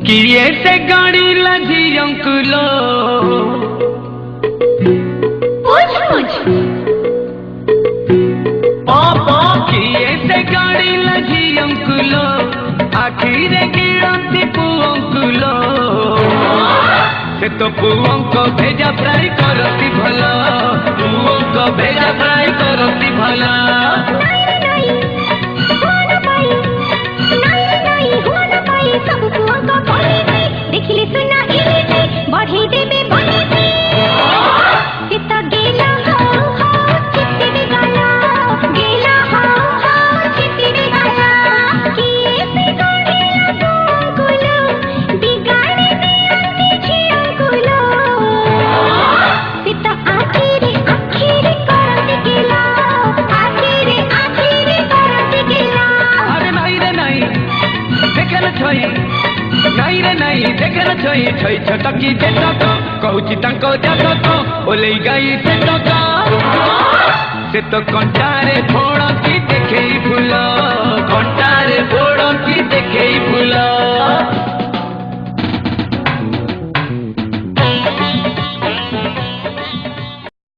किए से गाड़ी लजी अंकुलो किए से गाड़ी लजी अंकुलो आखिर गिरती पु अंकुलो से तो पुओं को भेजा फ्राई करती भला पुओं को भेजा फ्राई करती भला देखिले सुना बढ़े देवे गेला चित्ते गाला गेला चित्ते गाला किए से गाड़ेला गुलो बिगाड़े में छिया गुलो सिता आखिरी करते गेला आखिरी करते गेला अरे नहीं रे नहीं देखल छोई नहीं रे नहीं देखल छोई छोई छटकी जेटक कहूची तांको जातक ओले गाई से टका से तो कंटारे फोड़ की देखे फूल